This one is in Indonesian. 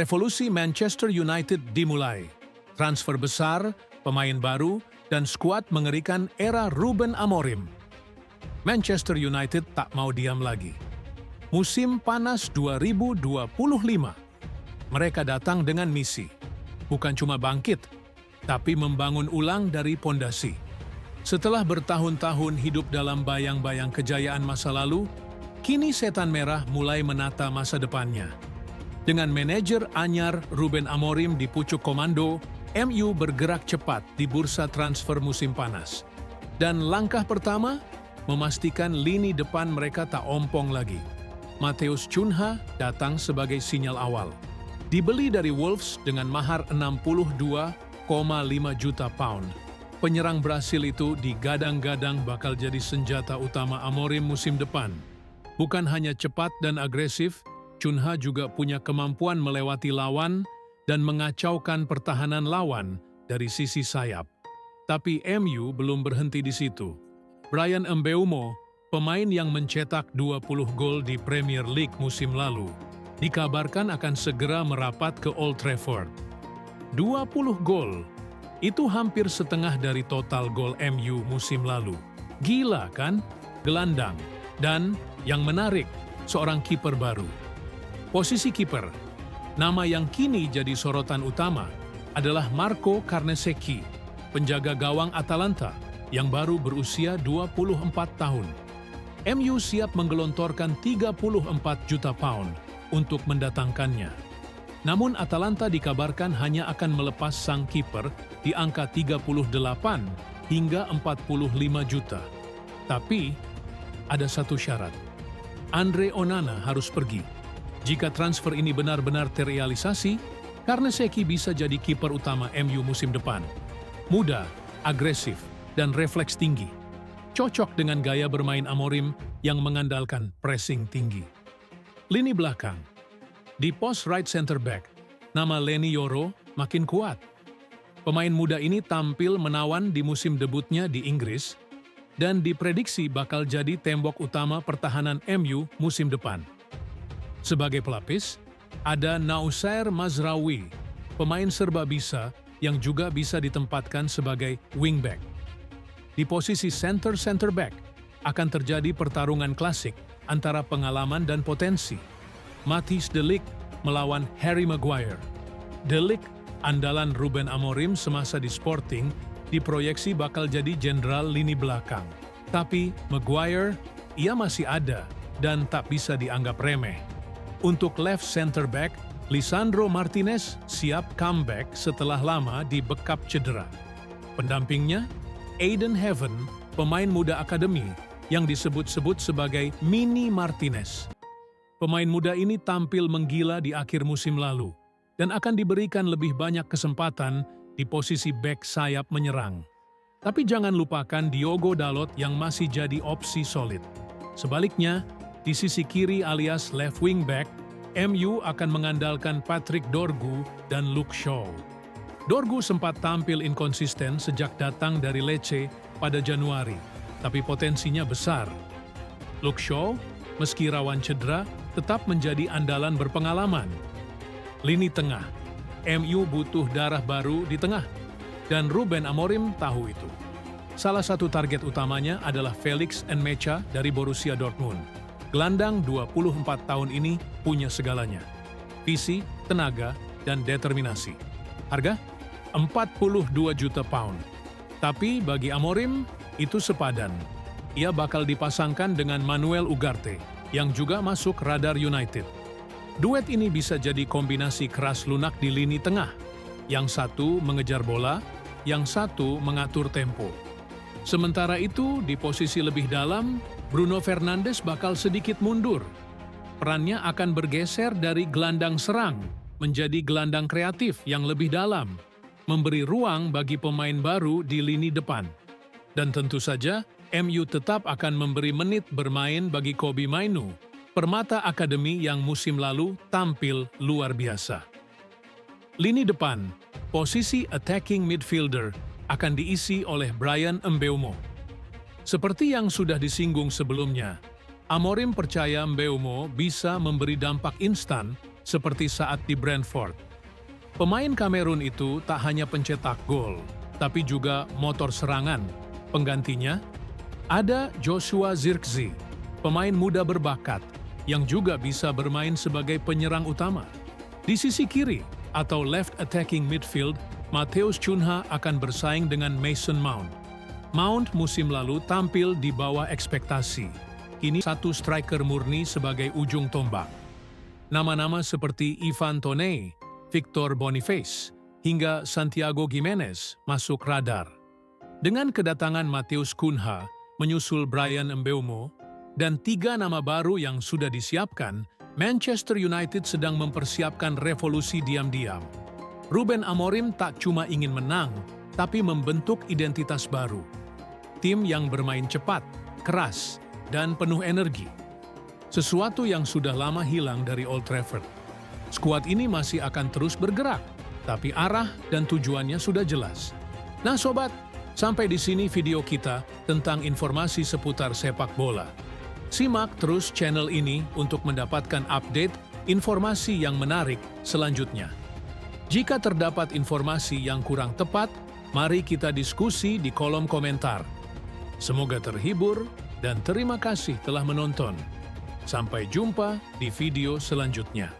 Revolusi Manchester United dimulai. Transfer besar, pemain baru, dan skuad mengerikan era Ruben Amorim. Manchester United tak mau diam lagi. Musim panas 2025. Mereka datang dengan misi. Bukan cuma bangkit, tapi membangun ulang dari pondasi. Setelah bertahun-tahun hidup dalam bayang-bayang kejayaan masa lalu, kini setan merah mulai menata masa depannya. Dengan manajer anyar Ruben Amorim di pucuk komando, MU bergerak cepat di bursa transfer musim panas. Dan langkah pertama, memastikan lini depan mereka tak ompong lagi. Matheus Cunha datang sebagai sinyal awal. Dibeli dari Wolves dengan mahar 62,5 juta pound. Penyerang Brasil itu digadang-gadang bakal jadi senjata utama Amorim musim depan. Bukan hanya cepat dan agresif, Cunha juga punya kemampuan melewati lawan dan mengacaukan pertahanan lawan dari sisi sayap. Tapi MU belum berhenti di situ. Bryan Mbeumo, pemain yang mencetak 20 gol di Premier League musim lalu, dikabarkan akan segera merapat ke Old Trafford. 20 gol, itu hampir setengah dari total gol MU musim lalu. Gila kan? Gelandang. Dan yang menarik, seorang kiper baru. Posisi kiper, nama yang kini jadi sorotan utama, adalah Marco Carnesecchi, penjaga gawang Atalanta yang baru berusia 24 tahun. MU siap menggelontorkan 34 juta pound untuk mendatangkannya. Namun Atalanta dikabarkan hanya akan melepas sang kiper di angka 38 hingga 45 juta. Tapi ada satu syarat. Andre Onana harus pergi. Jika transfer ini benar-benar terrealisasi, Carnesecchi bisa jadi kiper utama MU musim depan. Muda, agresif, dan refleks tinggi. Cocok dengan gaya bermain Amorim yang mengandalkan pressing tinggi. Lini belakang. Di pos right center back, nama Leny Yoro makin kuat. Pemain muda ini tampil menawan di musim debutnya di Inggris dan diprediksi bakal jadi tembok utama pertahanan MU musim depan. Sebagai pelapis, ada Noussair Mazraoui, pemain serba bisa yang juga bisa ditempatkan sebagai wingback. Di posisi center back akan terjadi pertarungan klasik antara pengalaman dan potensi. Matthijs de Ligt melawan Harry Maguire. De Ligt, andalan Ruben Amorim semasa di Sporting, diproyeksi bakal jadi jenderal lini belakang. Tapi Maguire, ia masih ada dan tak bisa dianggap remeh. Untuk left center back, Lisandro Martinez siap comeback setelah lama dibekap cedera. Pendampingnya, Aiden Heaven, pemain muda akademi yang disebut-sebut sebagai Mini Martinez. Pemain muda ini tampil menggila di akhir musim lalu dan akan diberikan lebih banyak kesempatan di posisi bek sayap menyerang. Tapi jangan lupakan Diogo Dalot yang masih jadi opsi solid. Sebaliknya, di sisi kiri alias left wing back, MU akan mengandalkan Patrick Dorgu dan Luke Shaw. Dorgu sempat tampil inkonsisten sejak datang dari Lecce pada Januari, tapi potensinya besar. Luke Shaw, meski rawan cedera, tetap menjadi andalan berpengalaman. Lini tengah, MU butuh darah baru di tengah, dan Ruben Amorim tahu itu. Salah satu target utamanya adalah Felix Nmecha dari Borussia Dortmund. Gelandang 24 tahun ini punya segalanya. Visi, tenaga, dan determinasi. Harga? 42 juta pound. Tapi bagi Amorim, itu sepadan. Ia bakal dipasangkan dengan Manuel Ugarte, yang juga masuk radar United. Duet ini bisa jadi kombinasi keras lunak di lini tengah. Yang satu mengejar bola, yang satu mengatur tempo. Sementara itu, di posisi lebih dalam, Bruno Fernandes bakal sedikit mundur. Perannya akan bergeser dari gelandang serang menjadi gelandang kreatif yang lebih dalam, memberi ruang bagi pemain baru di lini depan. Dan tentu saja, MU tetap akan memberi menit bermain bagi Kobbie Mainoo, permata akademi yang musim lalu tampil luar biasa. Lini depan, posisi attacking midfielder akan diisi oleh Bryan Mbeumo. Seperti yang sudah disinggung sebelumnya, Amorim percaya Mbeumo bisa memberi dampak instan seperti saat di Brentford. Pemain Kamerun itu tak hanya pencetak gol, tapi juga motor serangan. Penggantinya, ada Joshua Zirkzee, pemain muda berbakat, yang juga bisa bermain sebagai penyerang utama. Di sisi kiri, atau left attacking midfield, Matheus Cunha akan bersaing dengan Mason Mount. Mount musim lalu tampil di bawah ekspektasi. Kini satu striker murni sebagai ujung tombak. Nama-nama seperti Ivan Toney, Victor Boniface, hingga Santiago Gimenez masuk radar. Dengan kedatangan Matheus Cunha, menyusul Bryan Mbeumo, dan 3 nama baru yang sudah disiapkan, Manchester United sedang mempersiapkan revolusi diam-diam. Ruben Amorim tak cuma ingin menang, tapi membentuk identitas baru. Tim yang bermain cepat, keras, dan penuh energi. Sesuatu yang sudah lama hilang dari Old Trafford. Skuad ini masih akan terus bergerak, tapi arah dan tujuannya sudah jelas. Nah sobat, sampai di sini video kita tentang informasi seputar sepak bola. Simak terus channel ini untuk mendapatkan update informasi yang menarik selanjutnya. Jika terdapat informasi yang kurang tepat, mari kita diskusi di kolom komentar. Semoga terhibur dan terima kasih telah menonton. Sampai jumpa di video selanjutnya.